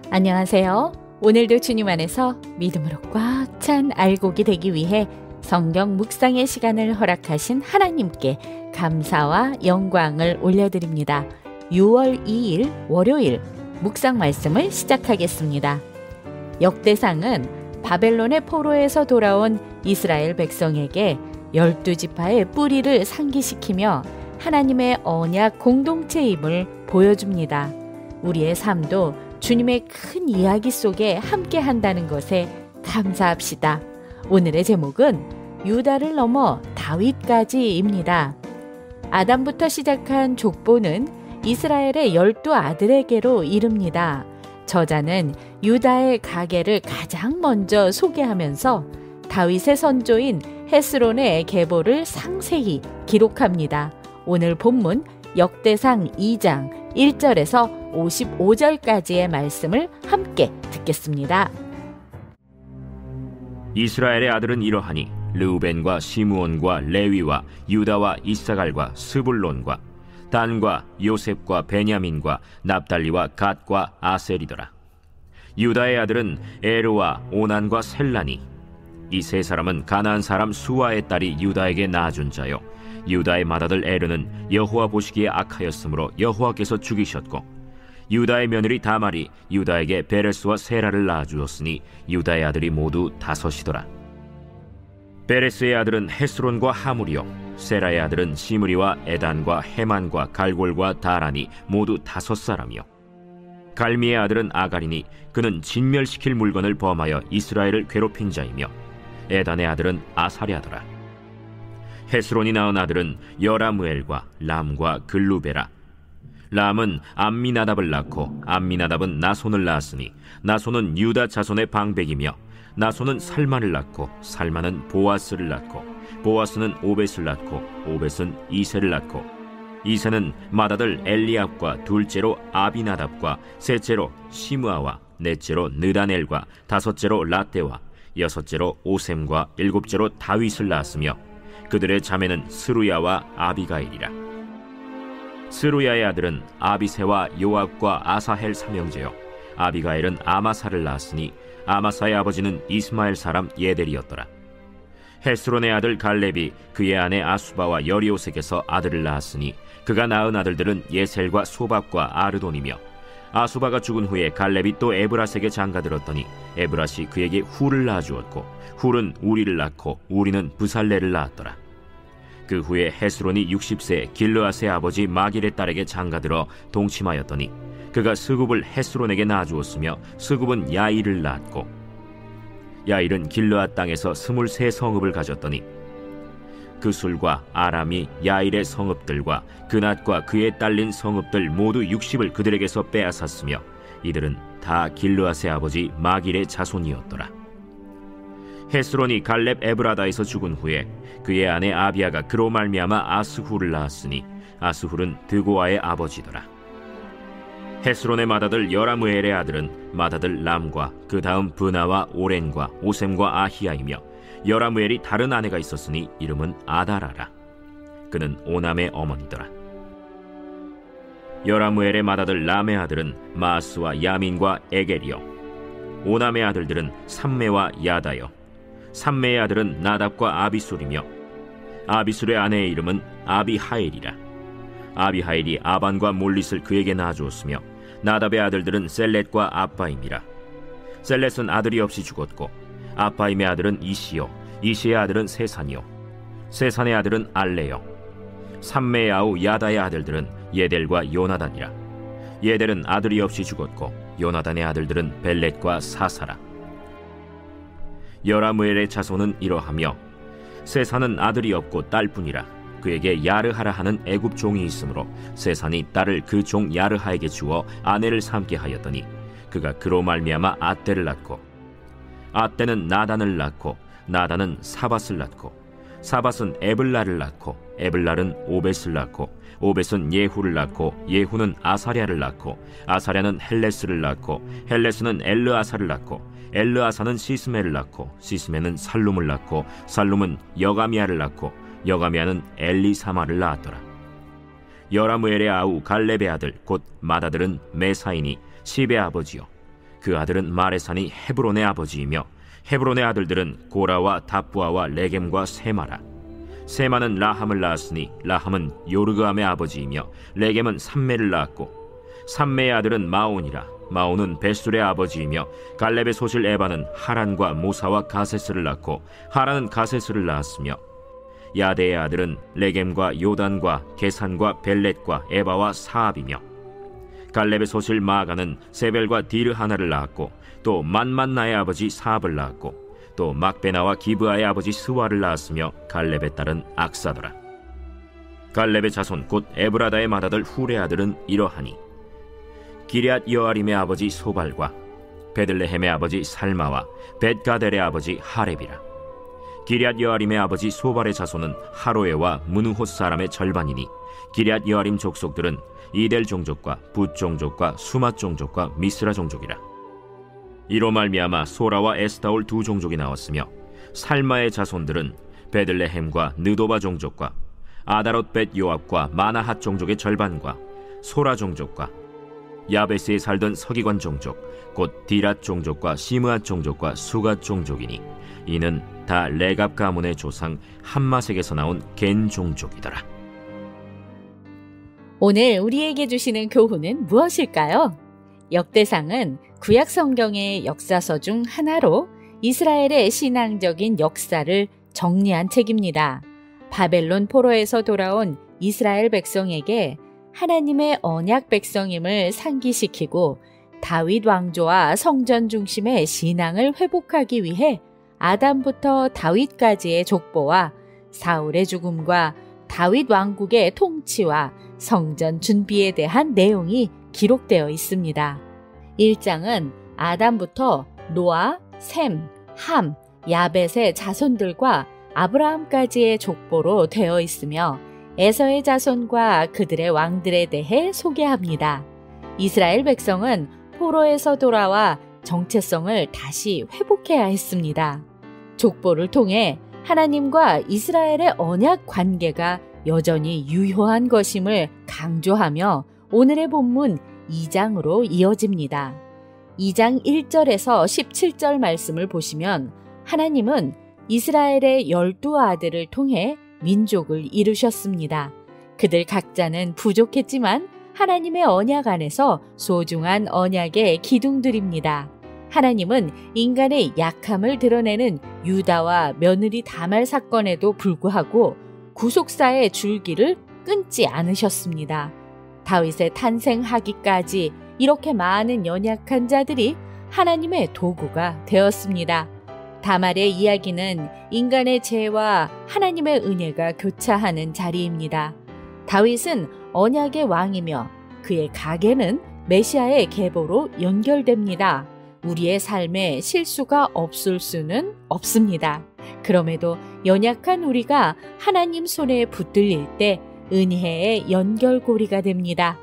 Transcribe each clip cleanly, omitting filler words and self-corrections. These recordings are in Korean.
안녕하세요. 오늘도 주님 안에서 믿음으로 꽉 찬 알곡이 되기 위해 성경 묵상의 시간을 허락하신 하나님께 감사와 영광을 올려드립니다. 6월 2일 월요일 묵상 말씀을 시작하겠습니다. 역대상은 바벨론의 포로에서 돌아온 이스라엘 백성에게 12지파의 뿌리를 상기시키며 하나님의 언약 공동체임을 보여줍니다. 우리의 삶도 주님의 큰 이야기 속에 함께 한다는 것에 감사합시다. 오늘의 제목은 유다를 넘어 다윗까지입니다. 아담부터 시작한 족보는 이스라엘의 12아들에게로 이릅니다. 저자는 유다의 가계를 가장 먼저 소개하면서 다윗의 선조인 헤스론의 계보를 상세히 기록합니다. 오늘 본문 역대상 2장 1절에서 55절까지의 말씀을 함께 듣겠습니다. 이스라엘의 아들은 이러하니 르우벤과 시므온과 레위와 유다와 이사갈과 스불론과 단과 요셉과 베냐민과 납달리와 갓과 아셀이더라. 유다의 아들은 에르와 오난과 셀라니. 이 세 사람은 가나안 사람 수아의 딸이 유다에게 낳아준 자요, 유다의 맏아들 에르는 여호와 보시기에 악하였으므로 여호와께서 죽이셨고, 유다의 며느리 다말이 유다에게 베레스와 세라를 낳아주었으니 유다의 아들이 모두 5이더라. 베레스의 아들은 헤스론과 하물이요, 세라의 아들은 시므리와 에단과 헤만과 갈골과 다란이 모두 5사람이요. 갈미의 아들은 아가리니 그는 진멸시킬 물건을 범하여 이스라엘을 괴롭힌 자이며, 에단의 아들은 아사랴더라. 헤스론이 낳은 아들은 여라무엘과 람과 글루베라. 람은 암미나답을 낳고 암미나답은 나손을 낳았으니 나손은 유다 자손의 방백이며, 나손은 살만을 낳고 살만은 보아스를 낳고 보아스는 오벳을 낳고 오벳은 이세를 낳고, 이세는 맏아들 엘리압과 둘째로 아비나답과 셋째로 시므아와 넷째로 느다넬과 다섯째로 라떼와 여섯째로 오셈과 일곱째로 다윗을 낳았으며, 그들의 자매는 스루야와 아비가일이라. 스루야의 아들은 아비새와 요압과 아사헬 삼형제요, 아비가일은 아마사를 낳았으니 아마사의 아버지는 이스마엘 사람 예델이었더라. 헤스론의 아들 갈렙이 그의 아내 아수바와 여리오색에서 아들을 낳았으니 그가 낳은 아들들은 예셀과 소밥과 아르돈이며, 아수바가 죽은 후에 갈렙이 또 에브라스에게 장가들었더니 에브라시 그에게 훌을 낳아주었고, 훌은 우리를 낳고 우리는 부살레를 낳았더라. 그 후에 헤스론이 60세 길르앗의 아버지 마길의 딸에게 장가들어 동침하였더니 그가 스굽을 헤스론에게 낳아주었으며, 스굽은 야일을 낳았고, 야일은 길르앗 땅에서 23성읍을 가졌더니 그 술과 아람이 야일의 성읍들과 그낫과 그에 딸린 성읍들 모두 60을 그들에게서 빼앗았으며, 이들은 다 길르앗의 아버지 마길의 자손이었더라. 헤스론이 갈렙 에브라다에서 죽은 후에 그의 아내 아비아가 그로 말미암아 아스훌을 낳았으니 아스훌은 드고아의 아버지더라. 헤스론의 맏아들 여라무엘의 아들은 맏아들 람과 그 다음 브나와 오렌과 오셈과 아히야이며, 여라무엘이 다른 아내가 있었으니 이름은 아다라라. 그는 오남의 어머니더라. 여라무엘의 맏아들 람의 아들은 마스와 야민과 에겔이요, 오남의 아들들은 삼메와 야다요, 삼메의 아들은 나답과 아비술이며, 아비술의 아내의 이름은 아비하일이라. 아비하일이 아반과 몰릿을 그에게 낳아주었으며, 나답의 아들들은 셀렛과 아빠임이라. 셀렛은 아들이 없이 죽었고, 아빠임의 아들은 이시요, 이시의 아들은 세산이요, 세산의 아들은 알레요. 삼메의 아우 야다의 아들들은 예델과 요나단이라. 예델은 아들이 없이 죽었고, 요나단의 아들들은 벨렛과 사사라. 여라무엘의 자손은 이러하며, 세산은 아들이 없고 딸뿐이라. 그에게 야르하라 하는 애굽 종이 있으므로 세산이 딸을 그 종 야르하에게 주어 아내를 삼게 하였더니 그가 그로 말미암아 아떼를 낳고, 아떼는 나단을 낳고 나단은 사밧을 낳고, 사밧은 에블라를 낳고 에블랄은 오벳을 낳고, 오벳은 예후를 낳고 예후는 아사랴를 낳고, 아사랴는 헬레스를 낳고, 헬레스는 엘르아사를 낳고, 엘르아사는 시스메를 낳고, 시스메는 살룸을 낳고, 살룸은 여가미아를 낳고, 여가미아는 엘리사마를 낳았더라. 여라무엘의 아우 갈렙의 아들 곧 맏아들은 메사이니 시베의 아버지요. 그 아들은 마레산이 헤브론의 아버지이며 헤브론의 아들들은 고라와 답부아와 레겜과 세마라. 세마는 라함을 낳았으니 라함은 요르그암의 아버지이며 레겜은 삼메를 낳았고 삼메의 아들은 마온이라. 마온은 베술의 아버지이며 갈렙의 소실 에바는 하란과 모사와 가세스를 낳고 하란은 가세스를 낳았으며 야데의 아들은 레겜과 요단과 게산과 벨렛과 에바와 사압이며 갈렙의 소실 마가는 세벨과 디르하나를 낳았고 또 만만나의 아버지 사압을 낳았고 또 막베나와 기브아의 아버지 스와를 낳았으며 갈렙의 딸은 악사더라. 갈렙의 자손 곧 에브라다의 맏아들 훌의 아들은 이러하니 기럇 여아림의 아버지 소발과 베들레헴의 아버지 살마와 벳가델의 아버지 하렙이라. 기럇 여아림의 아버지 소발의 자손은 하로에와 무느호 사람의 절반이니 기럇 여아림 족속들은 이델 종족과 붓 종족과 수맛 종족과 미스라 종족이라. 이로 말미암아 소라와 에스타올 두 종족이 나왔으며 살마의 자손들은 베들레헴과 느도바 종족과 아다롯 벳 요압과 마나핫 종족의 절반과 소라 종족과 야베스에 살던 서기관 종족 곧 디랏 종족과 시므앗 종족과 수갓 종족이니 이는 다 레갑 가문의 조상 함마색에서 나온 겐 종족이더라. 오늘 우리에게 주시는 교훈은 무엇일까요? 역대상은 구약 성경의 역사서 중 하나로 이스라엘의 신앙적인 역사를 정리한 책입니다. 바벨론 포로에서 돌아온 이스라엘 백성에게 하나님의 언약 백성임을 상기시키고 다윗 왕조와 성전 중심의 신앙을 회복하기 위해 아담부터 다윗까지의 족보와 사울의 죽음과 다윗 왕국의 통치와 성전 준비에 대한 내용이 기록되어 있습니다. 1장은 아담부터 노아, 셈, 함, 야벳의 자손들과 아브라함까지의 족보로 되어 있으며 에서의 자손과 그들의 왕들에 대해 소개합니다. 이스라엘 백성은 포로에서 돌아와 정체성을 다시 회복해야 했습니다. 족보를 통해 하나님과 이스라엘의 언약 관계가 여전히 유효한 것임을 강조하며 오늘의 본문 2장으로 이어집니다. 2장 1절에서 17절 말씀을 보시면 하나님은 이스라엘의 12아들을 통해 민족을 이루셨습니다. 그들 각자는 부족했지만 하나님의 언약 안에서 소중한 언약의 기둥들입니다. 하나님은 인간의 약함을 드러내는 유다와 며느리 다말 사건에도 불구하고 구속사의 줄기를 끊지 않으셨습니다. 다윗의 탄생하기까지 이렇게 많은 연약한 자들이 하나님의 도구가 되었습니다. 다말의 이야기는 인간의 죄와 하나님의 은혜가 교차하는 자리입니다. 다윗은 언약의 왕이며 그의 가계는 메시아의 계보로 연결됩니다. 우리의 삶에 실수가 없을 수는 없습니다. 그럼에도 연약한 우리가 하나님 손에 붙들릴 때 은혜의 연결고리가 됩니다.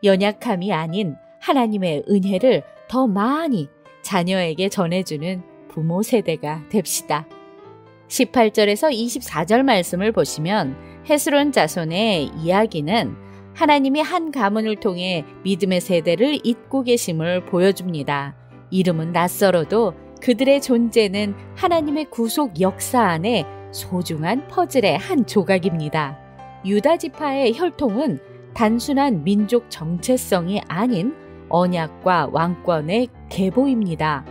연약함이 아닌 하나님의 은혜를 더 많이 자녀에게 전해주는 부모 세대가 됩시다. 18절에서 24절 말씀을 보시면 헤스론 자손의 이야기는 하나님이 한 가문을 통해 믿음의 세대를 잇고 계심을 보여줍니다. 이름은 낯설어도 그들의 존재는 하나님의 구속 역사 안에 소중한 퍼즐의 한 조각입니다. 유다 지파의 혈통은 단순한 민족 정체성이 아닌 언약과 왕권의 계보입니다.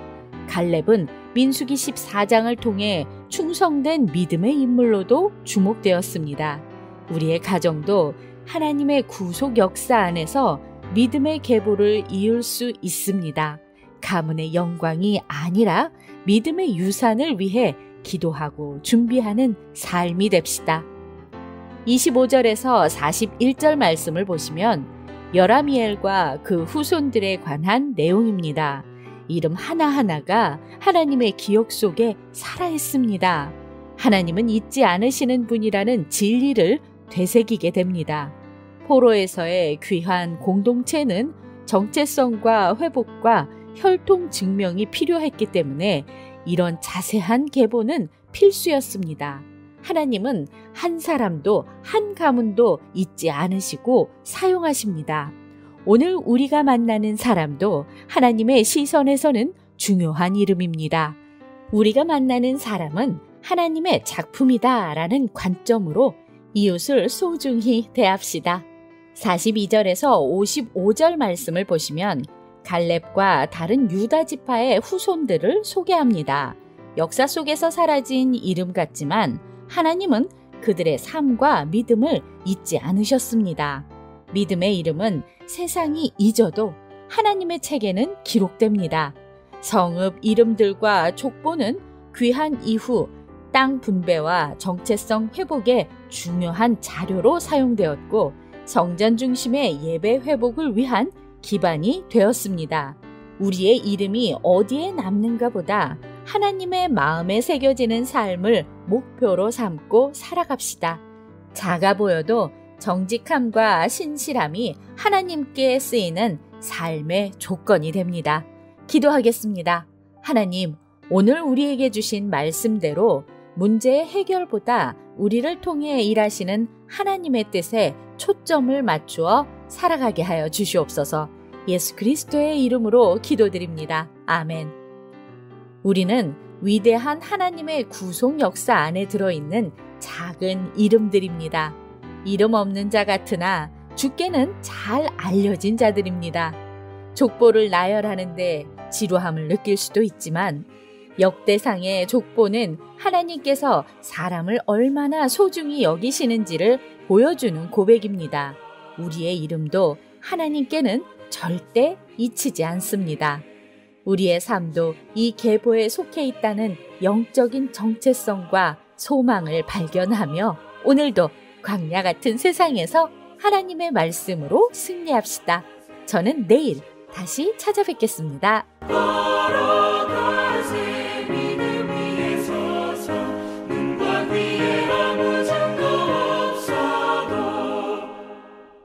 갈렙은 민수기 14장을 통해 충성된 믿음의 인물로도 주목되었습니다. 우리의 가정도 하나님의 구속 역사 안에서 믿음의 계보를 이을 수 있습니다. 가문의 영광이 아니라 믿음의 유산을 위해 기도하고 준비하는 삶이 됩시다. 25절에서 41절 말씀을 보시면 여라미엘과 그 후손들에 관한 내용입니다. 이름 하나하나가 하나님의 기억 속에 살아있습니다. 하나님은 잊지 않으시는 분이라는 진리를 되새기게 됩니다. 포로에서의 귀한 공동체는 정체성과 회복과 혈통 증명이 필요했기 때문에 이런 자세한 계보는 필수였습니다. 하나님은 한 사람도 한 가문도 잊지 않으시고 사용하십니다. 오늘 우리가 만나는 사람도 하나님의 시선에서는 중요한 이름입니다. 우리가 만나는 사람은 하나님의 작품이다라는 관점으로 이웃을 소중히 대합시다. 42절에서 55절 말씀을 보시면 갈렙과 다른 유다 지파의 후손들을 소개합니다. 역사 속에서 사라진 이름 같지만 하나님은 그들의 삶과 믿음을 잊지 않으셨습니다. 믿음의 이름은 세상이 잊어도 하나님의 책에는 기록됩니다. 성읍 이름들과 족보는 귀한 이후 땅 분배와 정체성 회복에 중요한 자료로 사용되었고 성전 중심의 예배 회복을 위한 기반이 되었습니다. 우리의 이름이 어디에 남는가 보다 하나님의 마음에 새겨지는 삶을 목표로 삼고 살아갑시다. 작아 보여도 정직함과 신실함이 하나님께 쓰이는 삶의 조건이 됩니다. 기도하겠습니다. 하나님, 오늘 우리에게 주신 말씀대로 문제의 해결보다 우리를 통해 일하시는 하나님의 뜻에 초점을 맞추어 살아가게 하여 주시옵소서. 예수 그리스도의 이름으로 기도드립니다. 아멘. 우리는 위대한 하나님의 구속 역사 안에 들어있는 작은 이름들입니다. 이름 없는 자 같으나 주께는 잘 알려진 자들입니다. 족보를 나열하는데 지루함을 느낄 수도 있지만 역대상의 족보는 하나님께서 사람을 얼마나 소중히 여기시는지를 보여주는 고백입니다. 우리의 이름도 하나님께는 절대 잊히지 않습니다. 우리의 삶도 이 계보에 속해 있다는 영적인 정체성과 소망을 발견하며 오늘도 광야 같은 세상에서 하나님의 말씀으로 승리합시다. 저는 내일 다시 찾아뵙겠습니다.